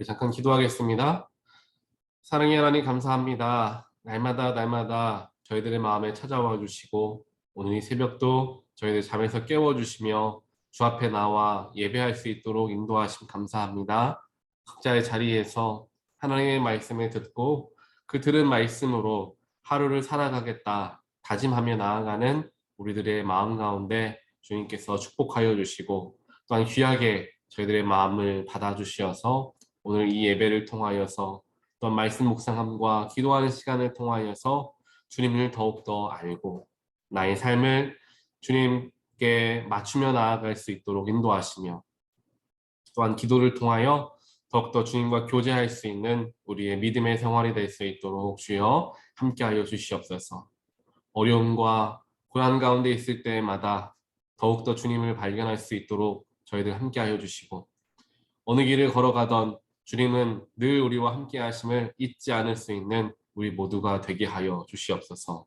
잠깐 기도하겠습니다. 사랑의 하나님 감사합니다. 날마다 저희들의 마음에 찾아와 주시고 오늘 이 새벽도 저희들 잠에서 깨워 주시며 주 앞에 나와 예배할 수 있도록 인도하심 감사합니다. 각자의 자리에서 하나님의 말씀을 듣고 그 들은 말씀으로 하루를 살아가겠다 다짐하며 나아가는 우리들의 마음 가운데 주님께서 축복하여 주시고 또한 귀하게 저희들의 마음을 받아 주시어서 오늘 이 예배를 통하여서 또한 말씀 묵상함과 기도하는 시간을 통하여서 주님을 더욱더 알고 나의 삶을 주님께 맞추며 나아갈 수 있도록 인도하시며 또한 기도를 통하여 더욱더 주님과 교제할 수 있는 우리의 믿음의 생활이 될 수 있도록 주여 함께하여 주시옵소서. 어려움과 고난 가운데 있을 때마다 더욱더 주님을 발견할 수 있도록 저희들 함께하여 주시고 어느 길을 걸어가던 주님은 늘 우리와 함께 하심을 잊지 않을 수 있는 우리 모두가 되게 하여 주시옵소서.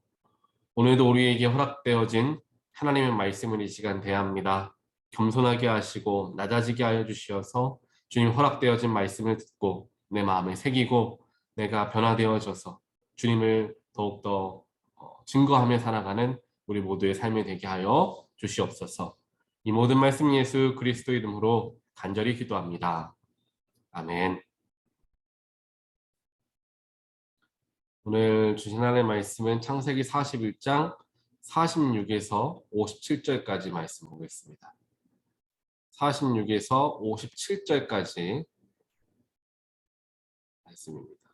오늘도 우리에게 허락되어진 하나님의 말씀을 이 시간 대합니다. 겸손하게 하시고 낮아지게 하여 주시어서 주님 허락되어진 말씀을 듣고 내 마음에 새기고 내가 변화되어져서 주님을 더욱더 증거하며 살아가는 우리 모두의 삶이 되게 하여 주시옵소서. 이 모든 말씀 예수 그리스도 이름으로 간절히 기도합니다. 아멘. 오늘 주신 하나님의 말씀은 창세기 41장 46에서 57절까지 말씀 보겠습니다. 46에서 57절까지 말씀입니다.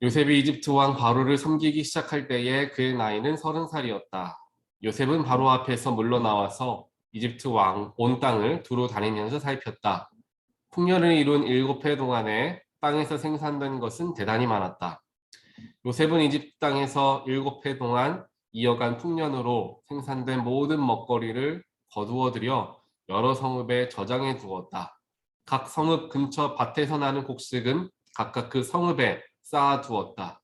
요셉이 이집트 왕 바로를 섬기기 시작할 때에 그의 나이는 30살이었다. 요셉은 바로 앞에서 물러나와서 이집트 왕 온 땅을 두루 다니면서 살폈다. 풍년을 이룬 7해 동안에 땅에서 생산된 것은 대단히 많았다. 요셉은 이집트 땅에서 7해 동안 이어간 풍년으로 생산된 모든 먹거리를 거두어 들여 여러 성읍에 저장해 두었다. 각 성읍 근처 밭에서 나는 곡식은 각각 그 성읍에 쌓아 두었다.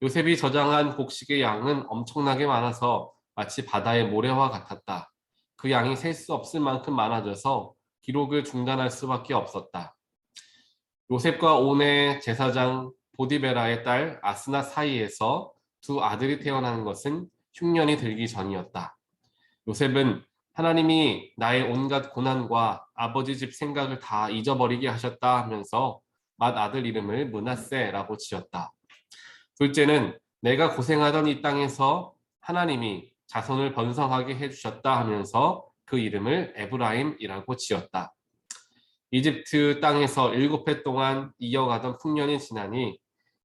요셉이 저장한 곡식의 양은 엄청나게 많아서 마치 바다의 모래와 같았다. 그 양이 셀 수 없을 만큼 많아져서 기록을 중단할 수밖에 없었다. 요셉과 온의 제사장 보디베라의 딸 아스나 사이에서 두 아들이 태어나는 것은 흉년이 들기 전이었다. 요셉은 하나님이 나의 온갖 고난과 아버지 집 생각을 다 잊어버리게 하셨다 하면서 맏아들 이름을 므낫세라고 지었다. 둘째는 내가 고생하던 이 땅에서 하나님이 자손을 번성하게 해주셨다 하면서 그 이름을 에브라임이라고 지었다. 이집트 땅에서 7해 동안 이어가던 풍년이 지나니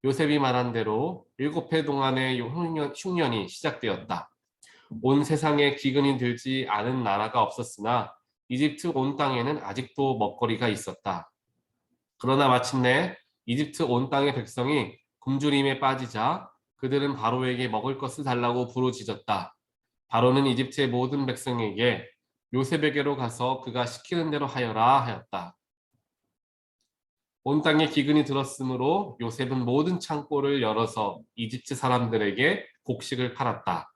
요셉이 말한 대로 7해 동안의 흉년이 시작되었다. 온 세상에 기근이 들지 않은 나라가 없었으나 이집트 온 땅에는 아직도 먹거리가 있었다. 그러나 마침내 이집트 온 땅의 백성이 굶주림에 빠지자 그들은 바로에게 먹을 것을 달라고 부르짖었다. 바로는 이집트의 모든 백성에게 요셉에게로 가서 그가 시키는 대로 하여라 하였다. 온 땅에 기근이 들었으므로 요셉은 모든 창고를 열어서 이집트 사람들에게 곡식을 팔았다.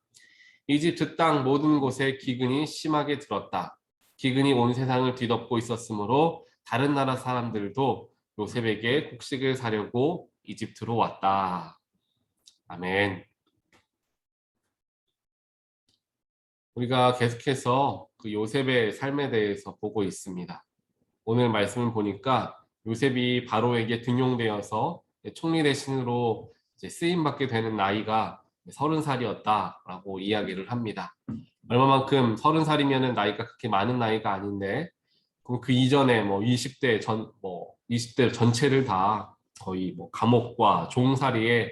이집트 땅 모든 곳에 기근이 심하게 들었다. 기근이 온 세상을 뒤덮고 있었으므로 다른 나라 사람들도 요셉에게 곡식을 사려고 이집트로 왔다. 아멘. 우리가 계속해서 그 요셉의 삶에 대해서 보고 있습니다. 오늘 말씀을 보니까 요셉이 바로에게 등용되어서 총리 대신으로 쓰임받게 되는 나이가 30살이었다라고 이야기를 합니다. 얼마만큼 30살이면 나이가 그렇게 많은 나이가 아닌데 그 이전에 20대 전체를 다 거의 감옥과 종살이에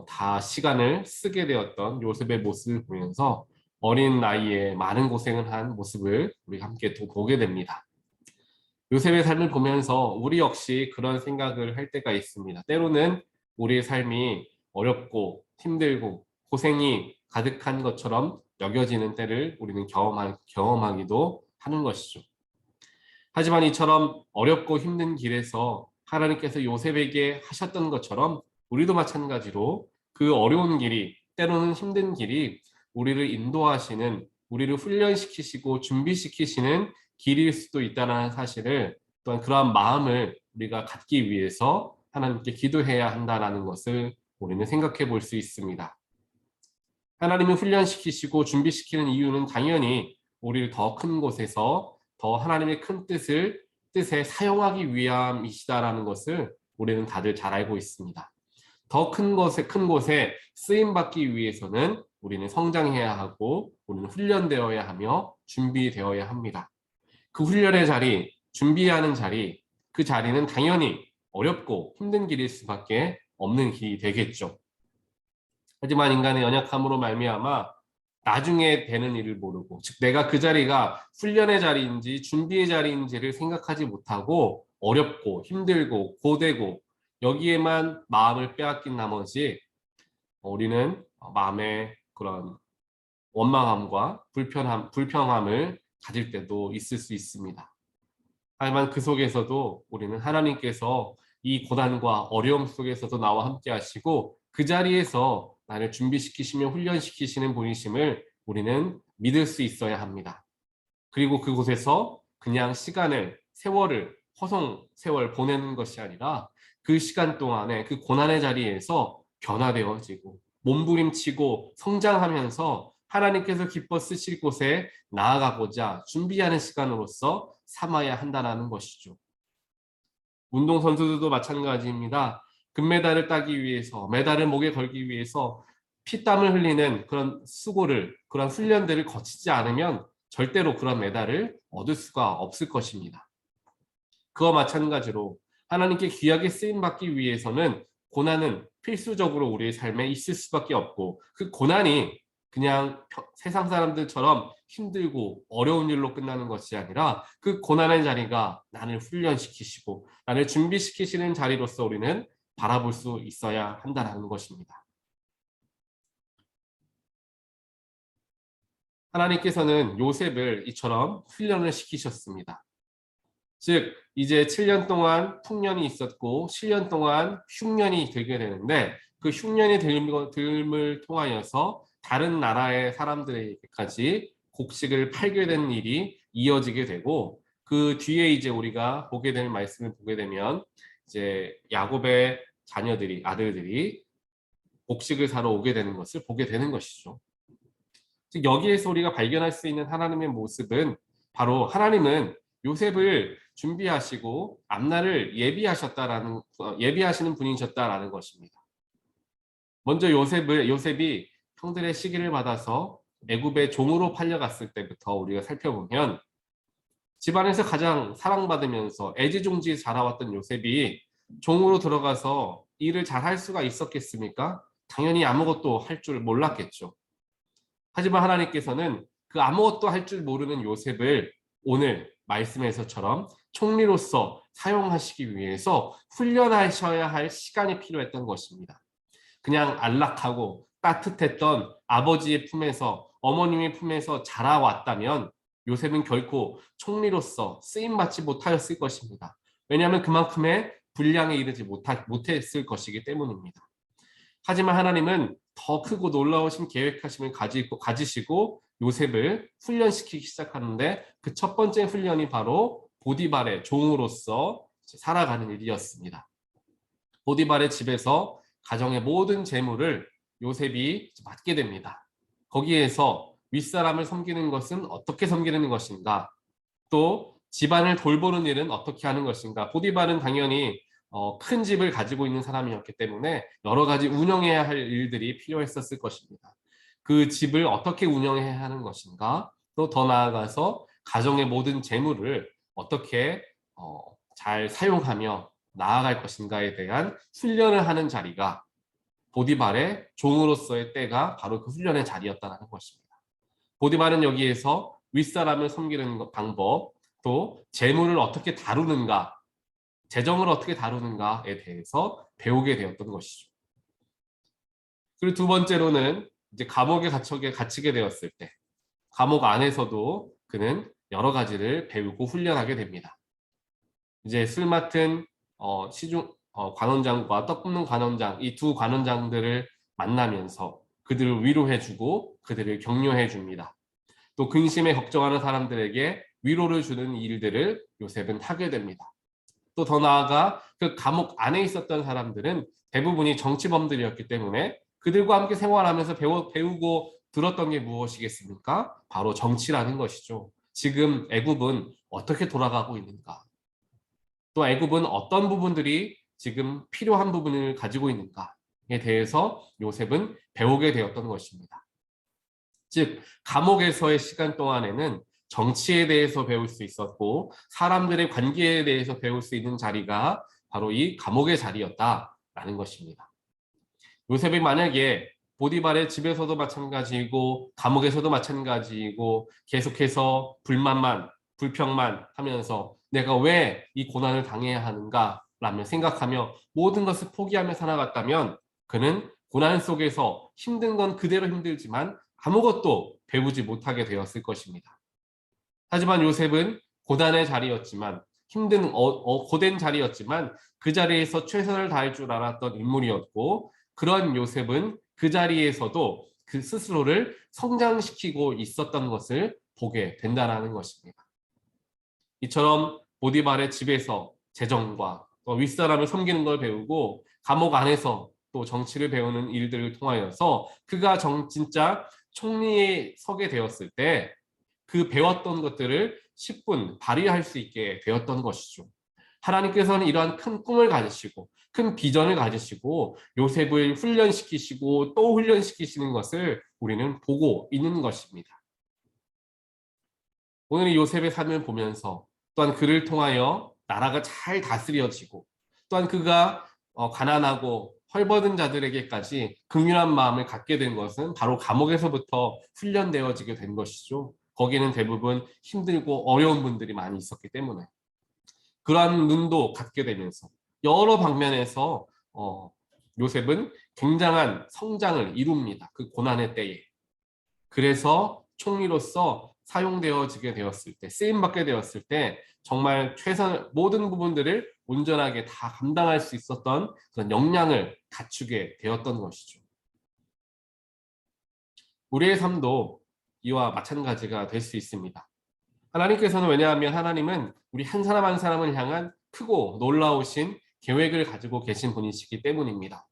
다 시간을 쓰게 되었던 요셉의 모습을 보면서 어린 나이에 많은 고생을 한 모습을 우리가 함께 또 보게 됩니다. 요셉의 삶을 보면서 우리 역시 그런 생각을 할 때가 있습니다. 때로는 우리의 삶이 어렵고 힘들고 고생이 가득한 것처럼 여겨지는 때를 우리는 경험하기도 하는 것이죠. 하지만 이처럼 어렵고 힘든 길에서 하나님께서 요셉에게 하셨던 것처럼 우리도 마찬가지로 그 어려운 길이 때로는 힘든 길이 우리를 인도하시는 우리를 훈련시키시고 준비시키시는 길일 수도 있다는 사실을, 또한 그러한 마음을 우리가 갖기 위해서 하나님께 기도해야 한다는 것을 우리는 생각해 볼 수 있습니다. 하나님을 훈련시키시고 준비시키는 이유는 당연히 우리를 더 큰 곳에서 더 하나님의 큰 뜻에 사용하기 위함이시다라는 것을 우리는 다들 잘 알고 있습니다. 더 큰 곳에 쓰임 받기 위해서는 우리는 성장해야 하고 우리는 훈련되어야 하며 준비되어야 합니다. 그 훈련의 자리, 준비하는 자리, 그 자리는 당연히 어렵고 힘든 길일 수밖에 없는 길이 되겠죠. 하지만 인간의 연약함으로 말미암아 나중에 되는 일을 모르고, 즉 내가 그 자리가 훈련의 자리인지 준비의 자리인지를 생각하지 못하고 어렵고 힘들고 고되고 여기에만 마음을 빼앗긴 나머지 우리는 마음의 그런 원망함과 불평함을 가질 때도 있을 수 있습니다. 하지만 그 속에서도 우리는 하나님께서 이 고난과 어려움 속에서도 나와 함께 하시고 그 자리에서 나를 준비시키시며 훈련시키시는 분이심을 우리는 믿을 수 있어야 합니다. 그리고 그곳에서 그냥 세월을 허송 세월 보내는 것이 아니라 그 시간 동안에 그 고난의 자리에서 변화되어지고 몸부림치고 성장하면서 하나님께서 기뻐 쓰실 곳에 나아가고자 준비하는 시간으로서 삼아야 한다는 것이죠. 운동선수들도 마찬가지입니다. 금메달을 따기 위해서, 메달을 목에 걸기 위해서 피땀을 흘리는 그런 수고를, 그런 훈련들을 거치지 않으면 절대로 그런 메달을 얻을 수가 없을 것입니다. 그와 마찬가지로 하나님께 귀하게 쓰임받기 위해서는 고난은 필수적으로 우리의 삶에 있을 수밖에 없고, 그 고난이 그냥 세상 사람들처럼 힘들고 어려운 일로 끝나는 것이 아니라 그 고난의 자리가 나를 훈련시키시고 나를 준비시키시는 자리로서 우리는 바라볼 수 있어야 한다는 것입니다. 하나님께서는 요셉을 이처럼 훈련을 시키셨습니다. 즉 이제 7년 동안 풍년이 있었고 7년 동안 흉년이 되게 되는데, 그 흉년이 됨을 통하여서 다른 나라의 사람들에게까지 곡식을 팔게 되는 일이 이어지게 되고, 그 뒤에 이제 우리가 보게 될 말씀을 보게 되면 이제 야곱의 아들들이 곡식을 사러 오게 되는 것을 보게 되는 것이죠. 즉 여기에서 우리가 발견할 수 있는 하나님의 모습은 바로 하나님은 요셉을 준비하시고 앞날을 예비하시는 분이셨다라는 것입니다. 먼저 요셉이 형들의 시기를 받아서 애굽의 종으로 팔려갔을 때부터 우리가 살펴보면, 집안에서 가장 사랑받으면서 애지중지 자라왔던 요셉이 종으로 들어가서 일을 잘 할 수가 있었겠습니까? 당연히 아무것도 할 줄 몰랐겠죠. 하지만 하나님께서는 그 아무것도 할 줄 모르는 요셉을 오늘 말씀에서처럼 총리로서 사용하시기 위해서 훈련하셔야 할 시간이 필요했던 것입니다. 그냥 안락하고 따뜻했던 아버지의 품에서, 어머님의 품에서 자라왔다면 요셉은 결코 총리로서 쓰임받지 못하였을 것입니다. 왜냐하면 그만큼의 분량에 이르지 못했을 것이기 때문입니다. 하지만 하나님은 더 크고 놀라우신 계획하심을 가지시고 요셉을 훈련시키기 시작하는데, 그 첫 번째 훈련이 바로 보디발의 종으로서 살아가는 일이었습니다. 보디발의 집에서 가정의 모든 재물을 요셉이 맡게 됩니다. 거기에서 윗사람을 섬기는 것은 어떻게 섬기는 것인가, 또 집안을 돌보는 일은 어떻게 하는 것인가. 보디발은 당연히 큰 집을 가지고 있는 사람이었기 때문에 여러 가지 운영해야 할 일들이 필요했었을 것입니다. 그 집을 어떻게 운영해야 하는 것인가, 또 더 나아가서 가정의 모든 재물을 어떻게 잘 사용하며 나아갈 것인가에 대한 훈련을 하는 자리가 보디발의 종으로서의 때가 바로 그 훈련의 자리였다는 것입니다. 보디발은 여기에서 윗사람을 섬기는 방법, 또 재물을 어떻게 다루는가, 재정을 어떻게 다루는가에 대해서 배우게 되었던 것이죠. 그리고 두 번째로는 이제 감옥에 갇히게 되었을 때, 감옥 안에서도 그는 여러 가지를 배우고 훈련하게 됩니다. 이제 술 맡은 관원장과 떡 굽는 관원장, 이 두 관원장들을 만나면서 그들을 위로해주고 그들을 격려해 줍니다. 또 근심에 걱정하는 사람들에게 위로를 주는 일들을 요셉은 하게 됩니다. 또 더 나아가 그 감옥 안에 있었던 사람들은 대부분이 정치범들이었기 때문에 그들과 함께 생활하면서 배우고 들었던 게 무엇이겠습니까? 바로 정치라는 것이죠. 지금 애굽은 어떻게 돌아가고 있는가? 또 애굽은 어떤 부분들이 지금 필요한 부분을 가지고 있는가에 대해서 요셉은 배우게 되었던 것입니다. 즉 감옥에서의 시간 동안에는 정치에 대해서 배울 수 있었고 사람들의 관계에 대해서 배울 수 있는 자리가 바로 이 감옥의 자리였다라는 것입니다. 요셉이 만약에 보디발의 집에서도 마찬가지이고 감옥에서도 마찬가지이고 계속해서 불평만 하면서 내가 왜 이 고난을 당해야 하는가 라며 생각하며 모든 것을 포기하며 살아갔다면 그는 고난 속에서 힘든 건 그대로 힘들지만 아무것도 배우지 못하게 되었을 것입니다. 하지만 요셉은 고난의 자리였지만 힘든 고된 자리였지만 그 자리에서 최선을 다할 줄 알았던 인물이었고 그런 요셉은 그 자리에서도 그 스스로를 성장시키고 있었던 것을 보게 된다는 것입니다. 이처럼 보디발의 집에서 재정과 또 윗사람을 섬기는 걸 배우고 감옥 안에서 또 정치를 배우는 일들을 통하여서 그가 진짜 총리에 서게 되었을 때 그 배웠던 것들을 10분 발휘할 수 있게 되었던 것이죠. 하나님께서는 이러한 큰 꿈을 가지시고 큰 비전을 가지시고 요셉을 훈련시키시고 또 훈련시키시는 것을 우리는 보고 있는 것입니다. 오늘 이 요셉의 삶을 보면서 또한 그를 통하여 나라가 잘 다스려지고 또한 그가 가난하고 헐벗은 자들에게까지 긍휼한 마음을 갖게 된 것은 바로 감옥에서부터 훈련되어지게 된 것이죠. 거기는 대부분 힘들고 어려운 분들이 많이 있었기 때문에 그러한 눈도 갖게 되면서 여러 방면에서 요셉은 굉장한 성장을 이룹니다. 그 고난의 때에. 그래서 총리로서 사용되어지게 되었을 때, 쓰임받게 되었을 때 정말 모든 부분들을 온전하게 다 감당할 수 있었던 그런 역량을 갖추게 되었던 것이죠. 우리의 삶도 이와 마찬가지가 될 수 있습니다. 하나님께서는 왜냐하면 하나님은 우리 한 사람 한 사람을 향한 크고 놀라우신 계획을 가지고 계신 분이시기 때문입니다.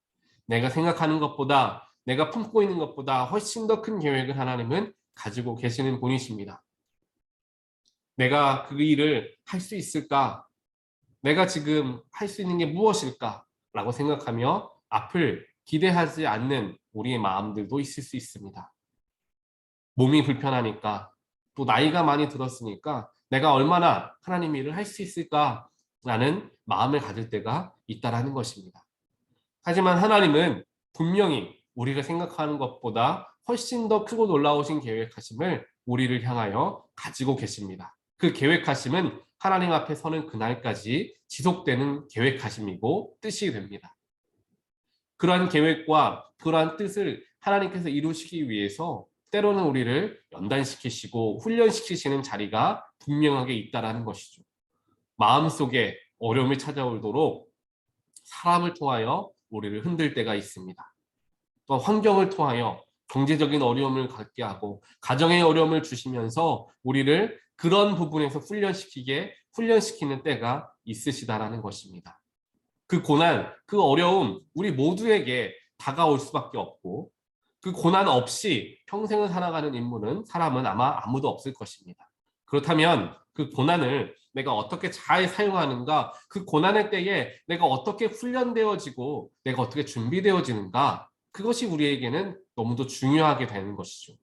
내가 생각하는 것보다 내가 품고 있는 것보다 훨씬 더 큰 계획을 하나님은 가지고 계시는 분이십니다. 내가 그 일을 할 수 있을까? 내가 지금 할 수 있는 게 무엇일까? 라고 생각하며 앞을 기대하지 않는 우리의 마음들도 있을 수 있습니다. 몸이 불편하니까 또 나이가 많이 들었으니까 내가 얼마나 하나님 일을 할 수 있을까라는 마음을 가질 때가 있다라는 것입니다. 하지만 하나님은 분명히 우리가 생각하는 것보다 훨씬 더 크고 놀라우신 계획하심을 우리를 향하여 가지고 계십니다. 그 계획하심은 하나님 앞에 서는 그날까지 지속되는 계획하심이고 뜻이 됩니다. 그러한 계획과 그러한 뜻을 하나님께서 이루시기 위해서 때로는 우리를 연단시키시고 훈련시키시는 자리가 분명하게 있다라는 것이죠. 마음속에 어려움이 찾아오도록 사람을 통하여 우리를 흔들 때가 있습니다. 또 환경을 통하여 경제적인 어려움을 갖게 하고 가정의 어려움을 주시면서 우리를 그런 부분에서 훈련시키는 때가 있으시다라는 것입니다. 그 고난, 그 어려움 우리 모두에게 다가올 수밖에 없고 그 고난 없이 평생을 살아가는 사람은 아마 아무도 없을 것입니다. 그렇다면 그 고난을 내가 어떻게 잘 사용하는가, 그 고난의 때에 내가 어떻게 훈련되어지고 내가 어떻게 준비되어지는가, 그것이 우리에게는 너무도 중요하게 되는 것이죠.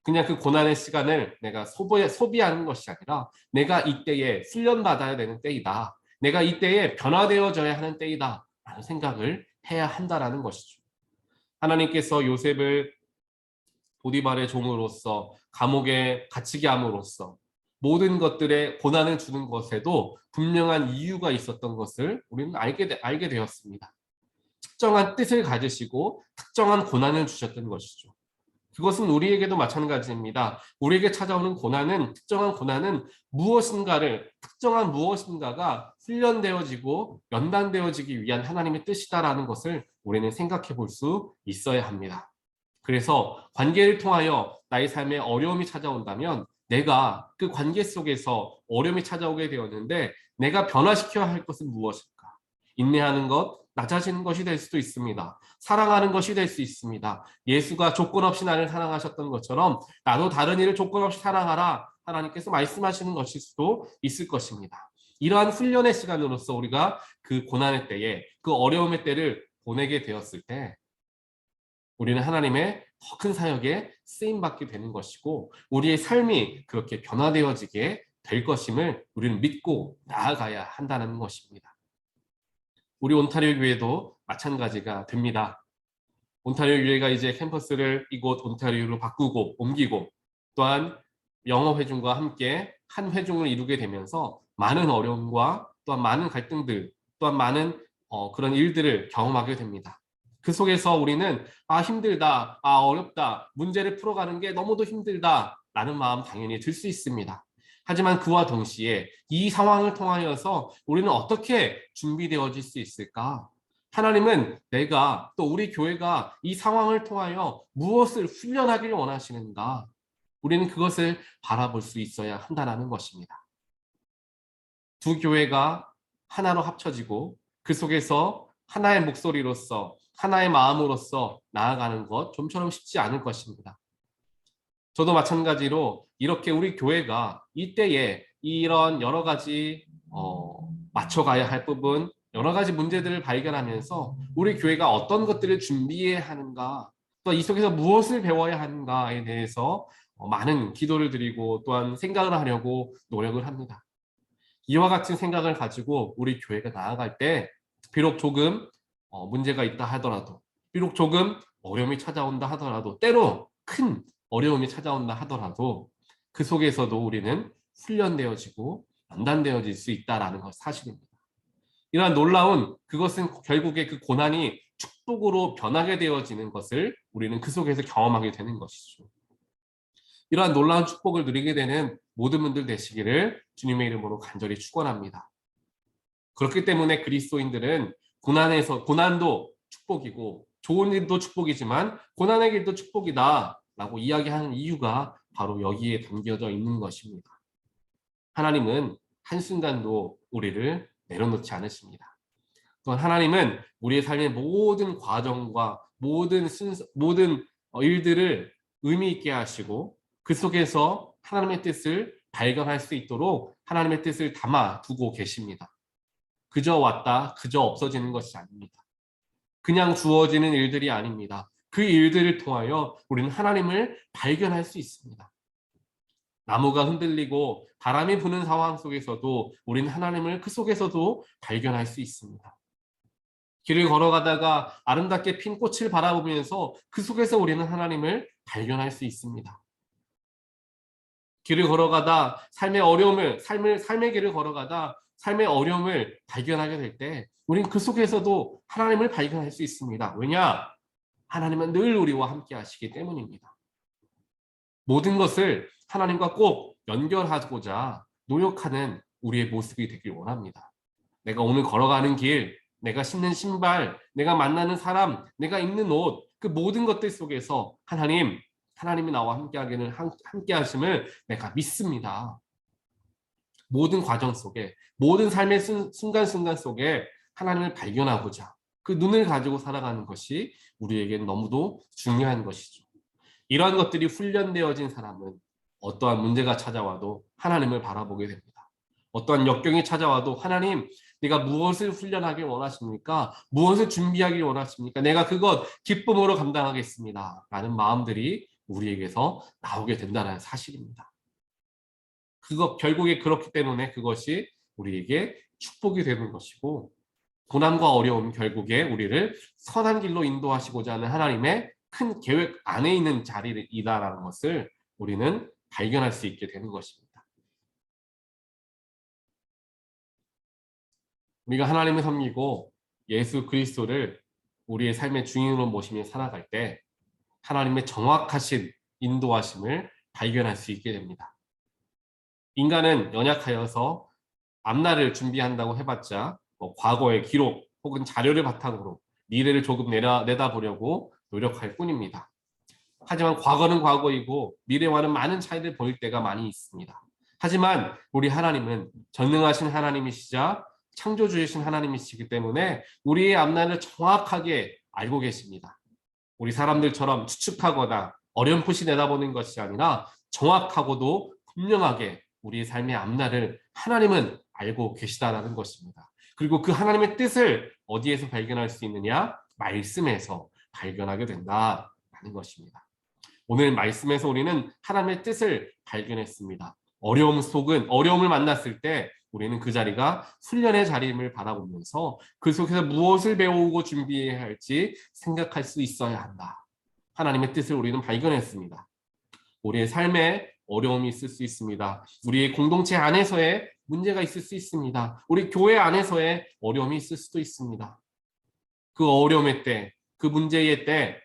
그냥 그 고난의 시간을 내가 소비하는 것이 아니라 내가 이때에 훈련받아야 되는 때이다. 내가 이때에 변화되어져야 하는 때이다. 라는 생각을 해야 한다라는 것이죠. 하나님께서 요셉을 보디발의 종으로서 감옥에 갇히게 함으로써 모든 것들에 고난을 주는 것에도 분명한 이유가 있었던 것을 우리는 알게 되었습니다. 특정한 뜻을 가지시고 특정한 고난을 주셨던 것이죠. 그것은 우리에게도 마찬가지입니다. 우리에게 찾아오는 특정한 고난은 특정한 무엇인가가 훈련되어지고 연단되어지기 위한 하나님의 뜻이다라는 것을 우리는 생각해 볼 수 있어야 합니다. 그래서 관계를 통하여 나의 삶에 어려움이 찾아온다면 내가 그 관계 속에서 어려움이 찾아오게 되었는데 내가 변화시켜야 할 것은 무엇일까? 인내하는 것, 낮아지는 것이 될 수도 있습니다. 사랑하는 것이 될 수 있습니다. 예수가 조건 없이 나를 사랑하셨던 것처럼 나도 다른 이를 조건 없이 사랑하라. 하나님께서 말씀하시는 것일 수도 있을 것입니다. 이러한 훈련의 시간으로서 우리가 그 고난의 때에, 그 어려움의 때를 보내게 되었을 때 우리는 하나님의 더 큰 사역에 쓰임받게 되는 것이고 우리의 삶이 그렇게 변화되어지게 될 것임을 우리는 믿고 나아가야 한다는 것입니다. 우리 온타리오 교회도 마찬가지가 됩니다. 온타리오 교회가 이제 캠퍼스를 이곳 온타리오로 바꾸고 옮기고 또한 영어 회중과 함께 한 회중을 이루게 되면서 많은 어려움과 또한 많은 갈등들 또한 많은 그런 일들을 경험하게 됩니다. 그 속에서 우리는 힘들다, 어렵다, 문제를 풀어가는 게 너무도 힘들다 라는 마음 당연히 들 수 있습니다. 하지만 그와 동시에 이 상황을 통하여서 우리는 어떻게 준비되어질 수 있을까? 하나님은 내가 또 우리 교회가 이 상황을 통하여 무엇을 훈련하길 원하시는가? 우리는 그것을 바라볼 수 있어야 한다는 것입니다. 두 교회가 하나로 합쳐지고 그 속에서 하나의 목소리로서 하나의 마음으로서 나아가는 것 좀처럼 쉽지 않을 것입니다. 저도 마찬가지로 이렇게 우리 교회가 이때에 이런 여러 가지 맞춰가야 할 부분, 여러 가지 문제들을 발견하면서 우리 교회가 어떤 것들을 준비해야 하는가, 또 이 속에서 무엇을 배워야 하는가에 대해서 많은 기도를 드리고 또한 생각을 하려고 노력을 합니다. 이와 같은 생각을 가지고 우리 교회가 나아갈 때 비록 조금 문제가 있다 하더라도 비록 조금 어려움이 찾아온다 하더라도 때로 큰 어려움이 찾아온다 하더라도 그 속에서도 우리는 훈련되어지고 연단되어질 수 있다는 것 사실입니다. 이러한 놀라운 그것은 결국에 그 고난이 축복으로 변하게 되어지는 것을 우리는 그 속에서 경험하게 되는 것이죠. 이러한 놀라운 축복을 누리게 되는 모든 분들 되시기를 주님의 이름으로 간절히 축원합니다. 그렇기 때문에 그리스도인들은 고난도 축복이고 좋은 일도 축복이지만 고난의 길도 축복이다 라고 이야기하는 이유가 바로 여기에 담겨져 있는 것입니다. 하나님은 한순간도 우리를 내려놓지 않으십니다. 또한 하나님은 우리의 삶의 모든 과정과 모든 일들을 의미 있게 하시고 그 속에서 하나님의 뜻을 발견할 수 있도록 하나님의 뜻을 담아 두고 계십니다. 그저 왔다 그저 없어지는 것이 아닙니다. 그냥 주어지는 일들이 아닙니다. 그 일들을 통하여 우리는 하나님을 발견할 수 있습니다. 나무가 흔들리고 바람이 부는 상황 속에서도 우리는 하나님을 그 속에서도 발견할 수 있습니다. 길을 걸어가다가 아름답게 핀 꽃을 바라보면서 그 속에서 우리는 하나님을 발견할 수 있습니다. 길을 걸어가다 삶의 길을 걸어가다 삶의 어려움을 발견하게 될 때 우리는 그 속에서도 하나님을 발견할 수 있습니다. 왜냐? 하나님은 늘 우리와 함께 하시기 때문입니다. 모든 것을 하나님과 꼭 연결하고자 노력하는 우리의 모습이 되길 원합니다. 내가 오늘 걸어가는 길, 내가 신는 신발, 내가 만나는 사람, 내가 입는 옷, 그 모든 것들 속에서 하나님이 나와 함께 하심을 내가 믿습니다. 모든 과정 속에, 모든 삶의 순간순간 속에 하나님을 발견하고자 그 눈을 가지고 살아가는 것이 우리에겐 너무도 중요한 것이죠. 이러한 것들이 훈련되어진 사람은 어떠한 문제가 찾아와도 하나님을 바라보게 됩니다. 어떠한 역경이 찾아와도 하나님, 내가 무엇을 훈련하길 원하십니까? 무엇을 준비하길 원하십니까? 내가 그것 기쁨으로 감당하겠습니다. 라는 마음들이 우리에게서 나오게 된다는 사실입니다. 결국에 그렇기 때문에 그것이 우리에게 축복이 되는 것이고 고난과 어려움 결국에 우리를 선한 길로 인도하시고자 하는 하나님의 큰 계획 안에 있는 자리이다라는 것을 우리는 발견할 수 있게 되는 것입니다. 우리가 하나님을 섬기고 예수 그리스도를 우리의 삶의 주인으로 모시며 살아갈 때 하나님의 정확하신 인도하심을 발견할 수 있게 됩니다. 인간은 연약하여서 앞날을 준비한다고 해봤자 과거의 기록 혹은 자료를 바탕으로 미래를 조금 내다보려고 노력할 뿐입니다. 하지만 과거는 과거이고 미래와는 많은 차이를 보일 때가 많이 있습니다. 하지만 우리 하나님은 전능하신 하나님이시자 창조주이신 하나님이시기 때문에 우리의 앞날을 정확하게 알고 계십니다. 우리 사람들처럼 추측하거나 어렴풋이 내다보는 것이 아니라 정확하고도 분명하게 우리의 삶의 앞날을 하나님은 알고 계시다라는 것입니다. 그리고 그 하나님의 뜻을 어디에서 발견할 수 있느냐? 말씀에서 발견하게 된다라는 것입니다. 오늘 말씀에서 우리는 하나님의 뜻을 발견했습니다. 어려움을 만났을 때 우리는 그 자리가 훈련의 자리임을 바라보면서 그 속에서 무엇을 배우고 준비해야 할지 생각할 수 있어야 한다. 하나님의 뜻을 우리는 발견했습니다. 우리의 삶에 어려움이 있을 수 있습니다. 우리의 공동체 안에서의 문제가 있을 수 있습니다. 우리 교회 안에서의 어려움이 있을 수도 있습니다. 그 어려움의 때, 그 문제의 때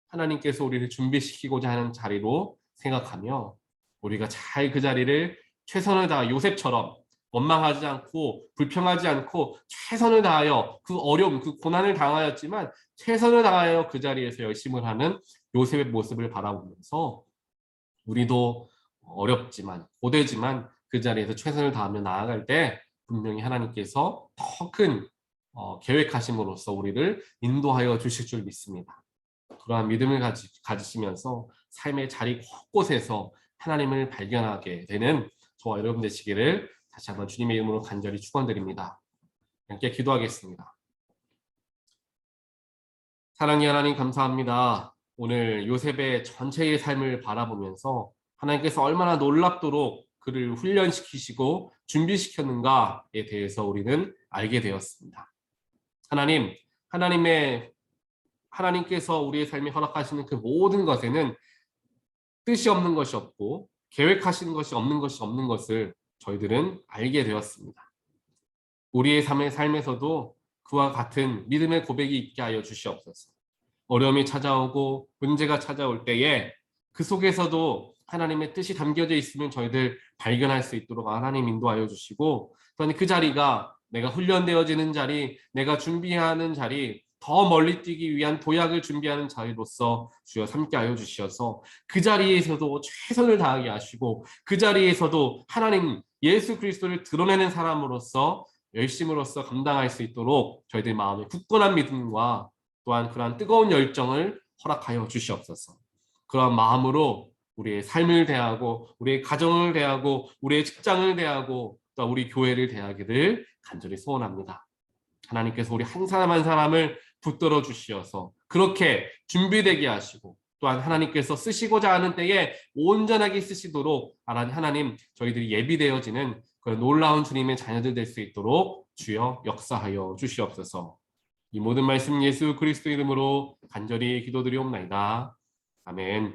하나님께서 우리를 준비시키고자 하는 자리로 생각하며 우리가 잘 그 자리를 최선을 다하 요셉처럼 원망하지 않고 불평하지 않고 최선을 다하여 그 어려움, 그 고난을 당하였지만 최선을 다하여 그 자리에서 열심을 하는 요셉의 모습을 바라보면서 우리도 어렵지만 고되지만 그 자리에서 최선을 다하며 나아갈 때 분명히 하나님께서 더 큰 계획하심으로써 우리를 인도하여 주실 줄 믿습니다. 그러한 믿음을 가지시면서 삶의 자리 곳곳에서 하나님을 발견하게 되는 저와 여러분 되시기를 다시 한번 주님의 이름으로 간절히 축원드립니다. 함께 기도하겠습니다. 사랑의 하나님 감사합니다. 오늘 요셉의 전체의 삶을 바라보면서 하나님께서 얼마나 놀랍도록 그를 훈련시키시고 준비시켰는가에 대해서 우리는 알게 되었습니다. 하나님께서 우리의 삶에 허락하시는 그 모든 것에는 뜻이 없는 것이 없고 계획하시는 것이 없는 것을 저희들은 알게 되었습니다. 우리의 삶에서도 그와 같은 믿음의 고백이 있게 하여 주시옵소서. 어려움이 찾아오고 문제가 찾아올 때에 그 속에서도 하나님의 뜻이 담겨져 있으면 저희들 발견할 수 있도록 하나님 인도하여 주시고, 또한 그 자리가 내가 훈련되어지는 자리, 내가 준비하는 자리, 더 멀리 뛰기 위한 도약을 준비하는 자리로서 주여 삼게 하여 주시어서 그 자리에서도 최선을 다하게 하시고 그 자리에서도 하나님 예수 그리스도를 드러내는 사람으로서 열심으로써 감당할 수 있도록 저희들 마음에 굳건한 믿음과 또한 그러한 뜨거운 열정을 허락하여 주시옵소서. 그러한 마음으로 우리의 삶을 대하고 우리의 가정을 대하고 우리의 직장을 대하고 또 우리 교회를 대하기를 간절히 소원합니다. 하나님께서 우리 한 사람 한 사람을 붙들어 주시어서 그렇게 준비되게 하시고 또한 하나님께서 쓰시고자 하는 때에 온전하게 쓰시도록 하나님 저희들이 예비되어지는 그런 놀라운 주님의 자녀들 될 수 있도록 주여 역사하여 주시옵소서. 이 모든 말씀 예수 그리스도 이름으로 간절히 기도드리옵나이다. 아멘.